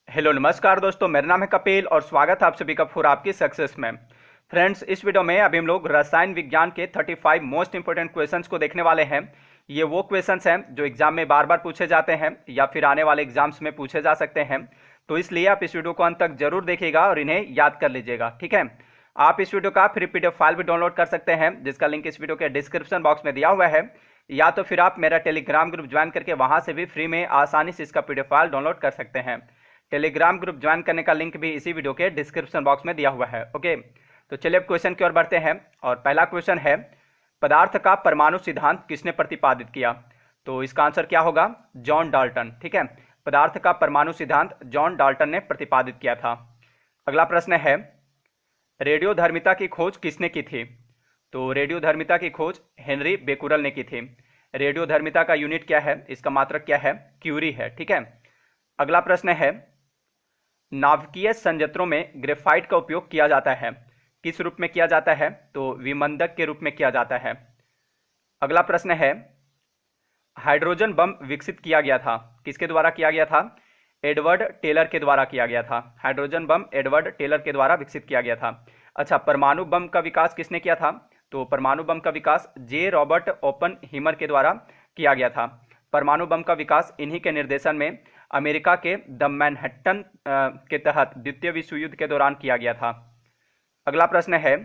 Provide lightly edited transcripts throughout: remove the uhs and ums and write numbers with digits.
Hello नमस्कार दोस्तों, मेरा नाम है कपिल और स्वागत है आप सभी का फॉर आपकी सक्सेस में। फ्रेंड्स, इस वीडियो में अभी हम लोग रसायन विज्ञान के 35 मोस्ट इंपोर्टेंट क्वेश्चंस को देखने वाले हैं। ये वो क्वेश्चंस हैं जो एग्जाम में बार बार पूछे जाते हैं या फिर आने वाले एग्जाम्स में पूछे जा सकते हैं। तो इसलिए आप इस वीडियो को अंत तक जरूर देखिएगा और इन्हें याद कर लीजिएगा, ठीक है। आप इस वीडियो का फ्री पीडीएफ फाइल भी डाउनलोड कर सकते हैं, जिसका लिंक इस वीडियो के डिस्क्रिप्शन बॉक्स में दिया हुआ है, या तो फिर आप मेरा टेलीग्राम ग्रुप ज्वाइन करके वहां से भी फ्री में आसानी से इसका पीडीएफ फाइल डाउनलोड कर सकते हैं। टेलीग्राम ग्रुप ज्वाइन करने का लिंक भी इसी वीडियो के डिस्क्रिप्शन बॉक्स में दिया हुआ है। ओके, तो चलिए अब क्वेश्चन की ओर बढ़ते हैं। और पहला क्वेश्चन है, पदार्थ का परमाणु सिद्धांत किसने प्रतिपादित किया? तो इसका आंसर क्या होगा? जॉन डाल्टन, ठीक है। पदार्थ का परमाणु सिद्धांत जॉन डाल्टन ने प्रतिपादित किया था। अगला प्रश्न है, रेडियोधर्मिता की खोज किसने की थी? तो रेडियोधर्मिता की खोज हेनरी बेकुरल ने की थी। रेडियोधर्मिता का यूनिट क्या है, इसका मात्रक क्या है? क्यूरी है, ठीक है। अगला प्रश्न है, नाभिकीय संयंत्रों में ग्रेफाइट का उपयोग किया जाता है, किस रूप में किया जाता है? तो विमंदक के रूप में किया जाता है। अगला प्रश्न है, हाइड्रोजन बम विकसित किया गया था, किसके द्वारा किया गया था? एडवर्ड टेलर के द्वारा किया गया था। हाइड्रोजन बम एडवर्ड टेलर के द्वारा विकसित किया गया था। अच्छा, परमाणु बम का विकास किसने किया था? तो परमाणु बम का विकास जे रॉबर्ट ओपनहीमर के द्वारा किया गया था। परमाणु बम का विकास इन्हीं के निर्देशन में अमेरिका के द मैनहट्टन के तहत द्वितीय विश्व युद्ध के दौरान किया गया था। अगला प्रश्न है,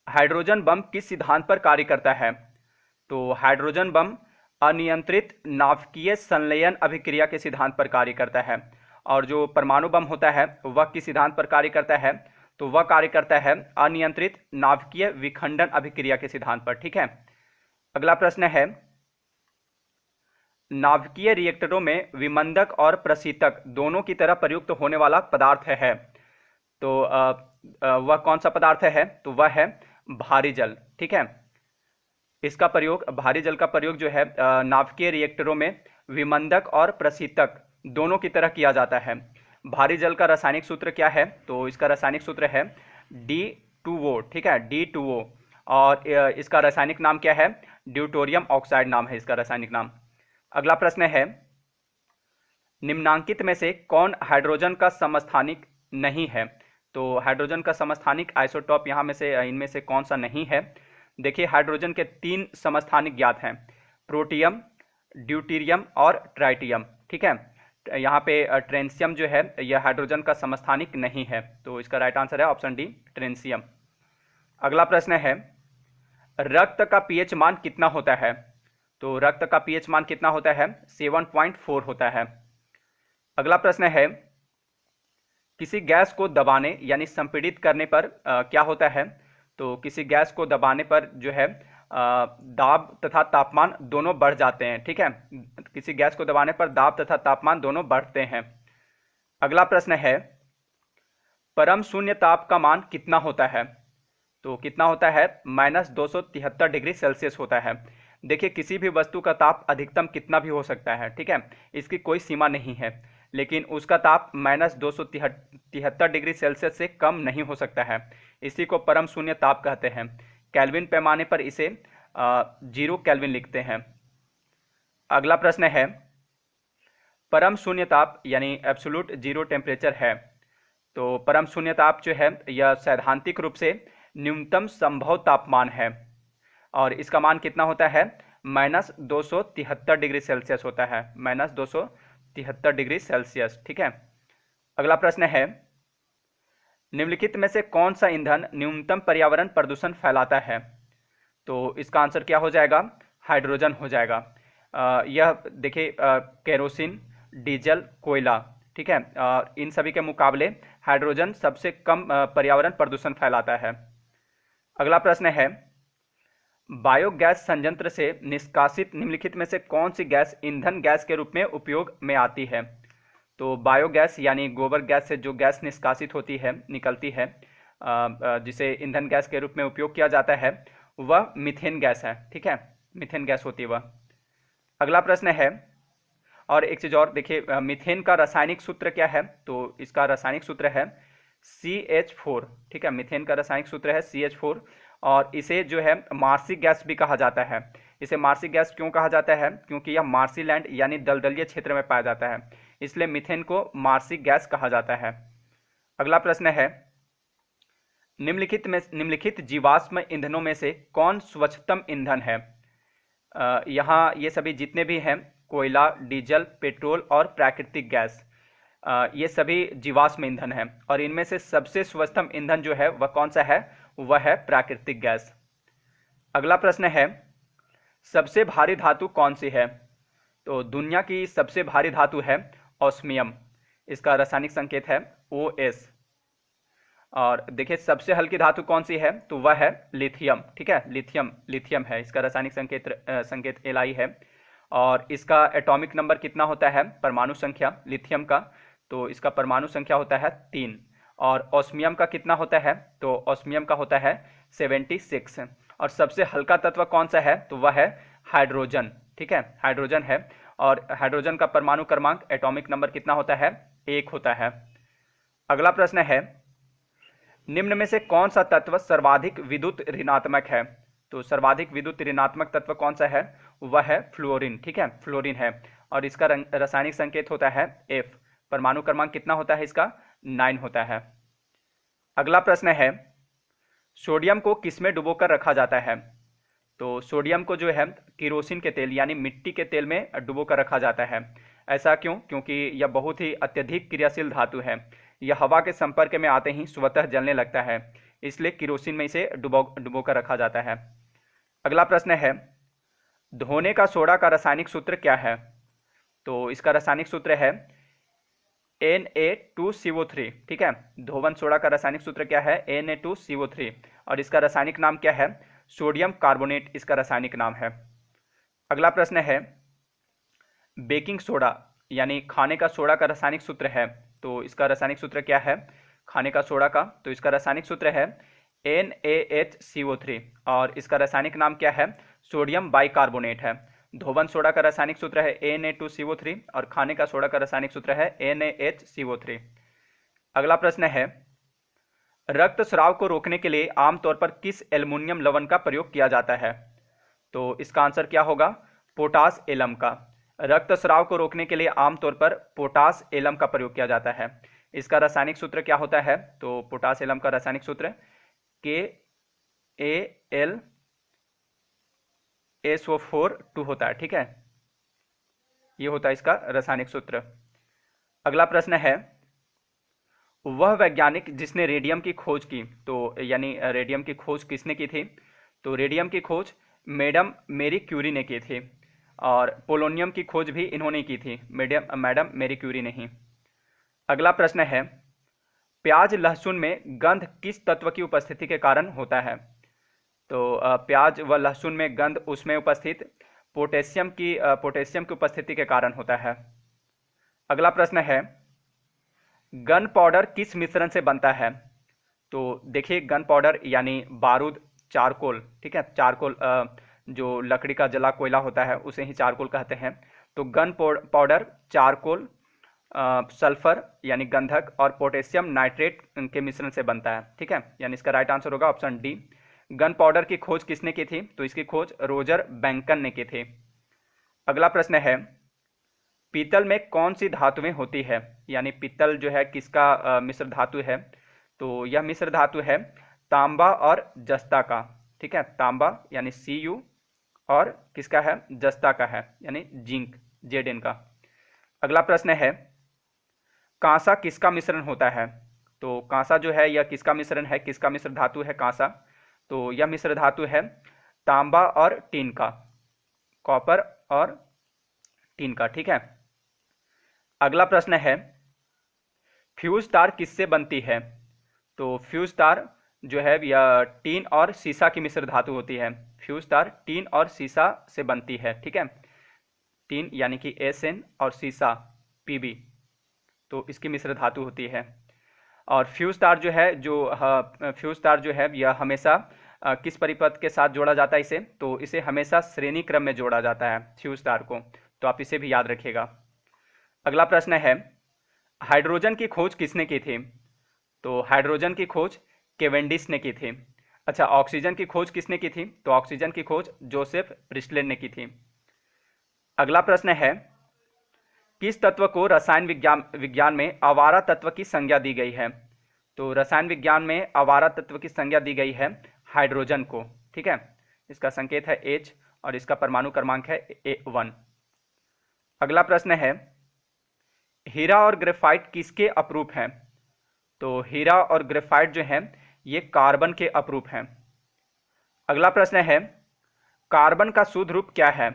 हाइड्रोजन बम किस सिद्धांत पर कार्य करता है? तो हाइड्रोजन बम अनियंत्रित नाभिकीय संलयन अभिक्रिया के सिद्धांत पर कार्य करता है। और जो परमाणु बम होता है वह किस सिद्धांत पर कार्य करता है? तो वह कार्य करता है अनियंत्रित नाभिकीय विखंडन अभिक्रिया के सिद्धांत पर, ठीक है। अगला प्रश्न है, नाभिकीय रिएक्टरों में विमंदक और प्रशीतक दोनों की तरह प्रयुक्त होने वाला पदार्थ है, तो वह कौन सा पदार्थ है? तो वह है भारी जल, ठीक है। इसका प्रयोग, भारी जल का प्रयोग जो है नाभिकीय रिएक्टरों में विमंदक और प्रशीतक दोनों की तरह किया जाता है। भारी जल का रासायनिक सूत्र क्या है? तो इसका रासायनिक सूत्र है D2O, ठीक है, D2O। और इसका रासायनिक नाम क्या है? ड्यूटोरियम ऑक्साइड नाम है इसका रासायनिक नाम। अगला प्रश्न है, निम्नांकित में से कौन हाइड्रोजन का समस्थानिक नहीं है? तो हाइड्रोजन का समस्थानिक आइसोटॉप यहाँ में से इनमें से कौन सा नहीं है? देखिए, हाइड्रोजन के 3 समस्थानिक ज्ञात हैं, प्रोटियम, ड्यूटीरियम और ट्राइटियम, ठीक है। यहाँ पे ट्रेंसियम जो है यह हाइड्रोजन का समस्थानिक नहीं है, तो इसका राइट आंसर है ऑप्शन डी, ट्रेंसियम। अगला प्रश्न है, रक्त का पीएच मान कितना होता है? तो रक्त का पीएच मान कितना होता है? 7.4 होता है। अगला प्रश्न है, किसी गैस को दबाने यानी संपीड़ित करने पर क्या होता है? तो किसी गैस को दबाने पर जो है दाब तथा तापमान दोनों बढ़ जाते हैं, ठीक है। किसी गैस को दबाने पर दाब तथा तापमान दोनों बढ़ते हैं। अगला प्रश्न है, परम शून्य ताप का मान कितना होता है? तो कितना होता है? -273 डिग्री सेल्सियस होता है। देखिए, किसी भी वस्तु का ताप अधिकतम कितना भी हो सकता है, ठीक है, इसकी कोई सीमा नहीं है, लेकिन उसका ताप -273 डिग्री सेल्सियस से कम नहीं हो सकता है। इसी को परम शून्य ताप कहते हैं। केल्विन पैमाने पर इसे 0 केल्विन लिखते हैं। अगला प्रश्न है, परम शून्य ताप यानी एब्सोल्यूट जीरो टेम्परेचर है, तो परम शून्य ताप जो है यह सैद्धांतिक रूप से न्यूनतम संभव तापमान है और इसका मान कितना होता है? -273 डिग्री सेल्सियस होता है, -273 डिग्री सेल्सियस, ठीक है। अगला प्रश्न है, निम्नलिखित में से कौन सा ईंधन न्यूनतम पर्यावरण प्रदूषण फैलाता है? तो इसका आंसर क्या हो जाएगा? हाइड्रोजन हो जाएगा। यह देखिए, केरोसिन, डीजल, कोयला, ठीक है, इन सभी के मुकाबले हाइड्रोजन सबसे कम पर्यावरण प्रदूषण फैलाता है। अगला प्रश्न है, बायोगैस संयंत्र से निष्कासित निम्नलिखित में से कौन सी गैस ईंधन गैस के रूप में उपयोग में आती है? तो बायोगैस यानी गोबर गैस से जो गैस निष्कासित होती है, निकलती है, जिसे ईंधन गैस के रूप में उपयोग किया जाता है, वह मीथेन गैस है, ठीक है, मीथेन गैस होती है वह। अगला प्रश्न है, और एक चीज और देखिए, मीथेन का रासायनिक सूत्र क्या है? तो इसका रासायनिक सूत्र है CH4, ठीक है, मीथेन का रासायनिक सूत्र है CH4। और इसे जो है मार्सी गैस भी कहा जाता है। इसे मार्सी गैस क्यों कहा जाता है? क्योंकि यह मार्सी लैंड यानी दलदलीय क्षेत्र में पाया जाता है। इसलिए मीथेन को मार्सिक गैस कहा जाता है। अगला प्रश्न है, निम्नलिखित जीवाश्म ईंधनों में से कौन स्वच्छतम ईंधन है? यहाँ ये सभी जितने भी हैं, कोयला, डीजल, पेट्रोल और प्राकृतिक गैस, ये सभी जीवाश्म ईंधन हैं और इनमें से सबसे स्वच्छतम ईंधन जो है वह कौन सा है? वह है प्राकृतिक गैस। अगला प्रश्न है, सबसे भारी धातु कौन सी है? तो दुनिया की सबसे भारी धातु है ऑस्मियम, इसका रासायनिक संकेत है OS। और देखिए सबसे हल्की धातु कौन सी है? तो वह है लिथियम। ठीक है, लिथियम है, इसका रासायनिक संकेत Li है। और इसका एटॉमिक नंबर कितना होता है? परमाणु संख्या लिथियम का, तो इसका परमाणु संख्या होता है 3। और ऑस्मियम का कितना होता है? तो ऑस्मियम का होता है 76। और सबसे हल्का तत्व कौन सा है? तो वह है हाइड्रोजन। ठीक है, हाइड्रोजन है। और हाइड्रोजन का परमाणु क्रमांक एटॉमिक नंबर कितना होता है? 1 होता है। अगला प्रश्न है, निम्न में से कौन सा तत्व सर्वाधिक विद्युत ऋणात्मक है? तो सर्वाधिक विद्युत ऋणात्मक तत्व कौन सा है? वह है फ्लोरीन। ठीक है, फ्लोरीन है और इसका रासायनिक संकेत होता है F। परमाणु क्रमांक कितना होता है इसका? 9 होता है। अगला प्रश्न है, सोडियम को किसमें डुबोकर रखा जाता है? तो सोडियम को जो है किरोसिन के तेल यानी मिट्टी के तेल में डुबोकर रखा जाता है। ऐसा क्यों? क्योंकि यह बहुत ही अत्यधिक क्रियाशील धातु है, यह हवा के संपर्क में आते ही स्वतः जलने लगता है, इसलिए किरोसिन में इसे डुबोकर रखा जाता है। अगला प्रश्न है, धोने का सोडा का रासायनिक सूत्र क्या है? तो इसका रासायनिक सूत्र है Na2CO3। ठीक है, धोवन सोडा का रासायनिक सूत्र क्या है? Na2CO3। और इसका रासायनिक नाम क्या है? सोडियम कार्बोनेट इसका रासायनिक नाम है। अगला प्रश्न है, बेकिंग सोडा यानी खाने का सोडा का रासायनिक सूत्र है, तो इसका रासायनिक सूत्र क्या है खाने का सोडा का? तो इसका रासायनिक सूत्र है NaHCO3 और इसका रासायनिक नाम क्या है? सोडियम बाइकार्बोनेट है। धोवन सोडा का रासायनिक सूत्र है Na2CO3 और खाने का सोडा का रासायनिक सूत्र है NaHCO3। अगला प्रश्न है, रक्तस्राव को रोकने के लिए आमतौर पर किस एल्युमिनियम लवण का प्रयोग किया जाता है? तो इसका आंसर क्या होगा? पोटास एलम का। रक्तस्राव को रोकने के लिए आमतौर पर पोटास एलम का प्रयोग किया जाता है। इसका रासायनिक सूत्र क्या होता है? तो पोटास एलम का रासायनिक सूत्र KAlSO4 होता है। ठीक है, ये होता है इसका रासायनिक सूत्र। अगला प्रश्न है, वह वैज्ञानिक जिसने रेडियम की खोज की, तो यानी रेडियम की खोज किसने की थी? तो रेडियम की खोज मैडम मेरी क्यूरी ने की थी और पोलोनियम की खोज भी इन्होंने की थी, मैडम मेरी क्यूरी नहीं। अगला प्रश्न है, प्याज लहसुन में गंध किस तत्व की उपस्थिति के कारण होता है? तो प्याज व लहसुन में गंध उसमें उपस्थित पोटेशियम की उपस्थिति के कारण होता है। अगला प्रश्न है, गन पाउडर किस मिश्रण से बनता है? तो देखिए गन पाउडर यानी बारूद, चारकोल। ठीक है, चारकोल जो लकड़ी का जला कोयला होता है उसे ही चारकोल कहते हैं। तो गन पाउडर चारकोल, सल्फर यानी गंधक और पोटेशियम नाइट्रेट के मिश्रण से बनता है। ठीक है, यानी इसका राइट आंसर होगा ऑप्शन डी। गन पाउडर की खोज किसने की थी? तो इसकी खोज रोजर बैंकन ने की थी। अगला प्रश्न है, पीतल में कौन सी धातुएं होती है? यानी पीतल जो है किसका मिश्र धातु है? तो यह मिश्र धातु है तांबा और जस्ता का। ठीक है, तांबा यानी Cu और किसका है? जस्ता का है यानी जिंक, Zn का। अगला प्रश्न है, कांसा किसका मिश्रण होता है? तो कांसा जो है यह किसका मिश्रण है? किसका मिश्र धातु है कांसा? तो यह मिश्र धातु है तांबा और टीन का, कॉपर और टीन का। ठीक है, अगला प्रश्न है, फ्यूज तार किससे बनती है? तो फ्यूज तार जो है यह टीन और सीसा की मिश्र धातु होती है। फ्यूज तार टीन और सीसा से बनती है। ठीक है, टीन यानी कि Sn और सीसा Pb, तो इसकी मिश्र धातु होती है। और फ्यूज तार जो है फ्यूज तार जो है यह हमेशा किस परिपथ के साथ जोड़ा जाता है इसे? तो इसे हमेशा श्रेणी क्रम में जोड़ा जाता है फ्यूज तार को, तो आप इसे भी याद रखिएगा। अगला प्रश्न है, हाइड्रोजन की खोज किसने की थी? तो हाइड्रोजन की खोज केवेंडिश ने की थी। अच्छा, ऑक्सीजन की खोज किसने की थी? तो ऑक्सीजन की खोज जोसेफ प्रिस्टलैंड ने की थी। अगला प्रश्न है, किस तत्व को रसायन विज्ञान में आवारा तत्व की संज्ञा दी गई है? तो रसायन विज्ञान में आवारा तत्व की संज्ञा दी गई है हाइड्रोजन को। ठीक है, इसका संकेत है H और इसका परमाणु क्रमांक है A1। अगला प्रश्न है, हीरा और ग्रेफाइट किसके अपरूप हैं? तो हीरा और ग्रेफाइट जो है ये कार्बन के अपरूप हैं। अगला प्रश्न है, कार्बन का शुद्ध रूप क्या है?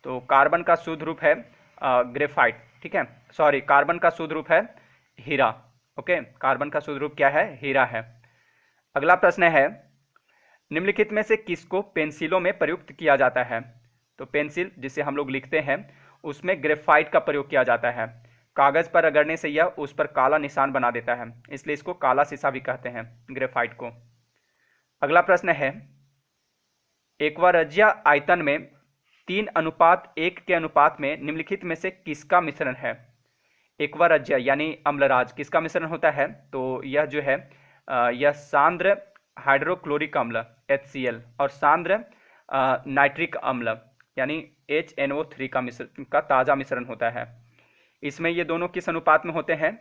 तो कार्बन का शुद्ध रूप है ग्रेफाइट। ठीक है, सॉरी, कार्बन का शुद्ध रूप है हीरा। ओके, कार्बन का शुद्ध रूप क्या है? हीरा है। अगला प्रश्न है, निम्नलिखित में से किसको पेंसिलों में प्रयुक्त किया जाता है? तो पेंसिल जिसे हम लोग लिखते हैं उसमें ग्रेफाइट का प्रयोग किया जाता है। कागज पर रगड़ने से यह उस पर काला निशान बना देता है, इसलिए इसको काला शीशा भी कहते हैं ग्रेफाइट को। अगला प्रश्न है, एक्वारजिया आयतन में 3:1 के अनुपात में निम्नलिखित में से किसका मिश्रण है? एक्वारजिया यानी अम्लराज किसका मिश्रण होता है? तो यह जो है यह सांद्र हाइड्रोक्लोरिक अम्ल HCl और सांद्र नाइट्रिक अम्ल यानी HNO3 का ताज़ा मिश्रण होता है। इसमें ये दोनों किस अनुपात में होते हैं?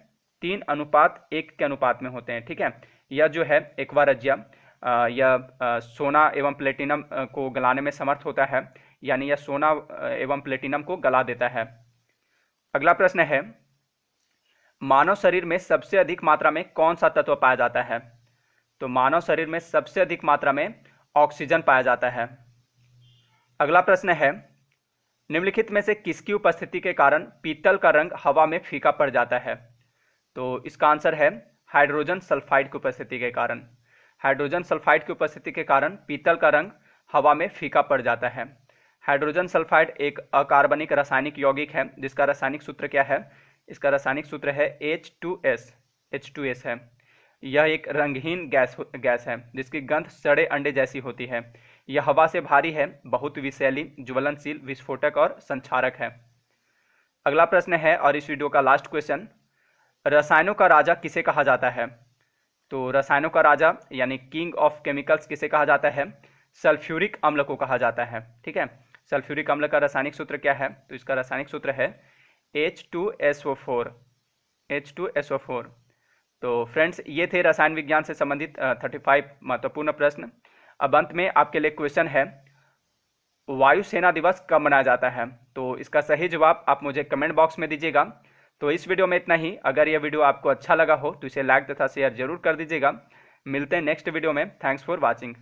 3:1 के अनुपात में होते हैं। ठीक है, यह जो है एक्वारजिया यह सोना एवं प्लेटिनम को गलाने में समर्थ होता है, यानी यह सोना एवं प्लेटिनम को गला देता है। अगला प्रश्न है, मानव शरीर में सबसे अधिक मात्रा में कौन सा तत्व पाया जाता है? तो मानव शरीर में सबसे अधिक मात्रा में ऑक्सीजन पाया जाता है। अगला प्रश्न है, निम्नलिखित में से किसकी उपस्थिति के कारण पीतल का रंग हवा में फीका पड़ जाता है? तो इसका आंसर है हाइड्रोजन सल्फाइड की उपस्थिति के कारण। हाइड्रोजन सल्फाइड की उपस्थिति के कारण पीतल का रंग हवा में फीका पड़ जाता है। हाइड्रोजन सल्फाइड एक अकार्बनिक रासायनिक यौगिक है जिसका रासायनिक सूत्र क्या है? इसका रासायनिक सूत्र है H2S है। यह एक रंगहीन गैस है जिसकी गंध सड़े अंडे जैसी होती है। यह हवा से भारी है, बहुत विषैली, ज्वलनशील, विस्फोटक और संक्षारक है। अगला प्रश्न है और इस वीडियो का लास्ट क्वेश्चन, रसायनों का राजा किसे कहा जाता है? तो रसायनों का राजा यानी किंग ऑफ केमिकल्स किसे कहा जाता है? सल्फ्यूरिक अम्ल को कहा जाता है। ठीक है, सल्फ्यूरिक अम्ल का रासायनिक सूत्र क्या है? तो इसका रासायनिक सूत्र है H2SO4। तो फ्रेंड्स, ये थे रसायन विज्ञान से संबंधित 35 महत्वपूर्ण प्रश्न। अब अंत में आपके लिए क्वेश्चन है, वायुसेना दिवस कब मनाया जाता है? तो इसका सही जवाब आप मुझे कमेंट बॉक्स में दीजिएगा। तो इस वीडियो में इतना ही। अगर यह वीडियो आपको अच्छा लगा हो तो इसे लाइक तथा शेयर जरूर कर दीजिएगा। मिलते हैं नेक्स्ट वीडियो में। Thanks for watching.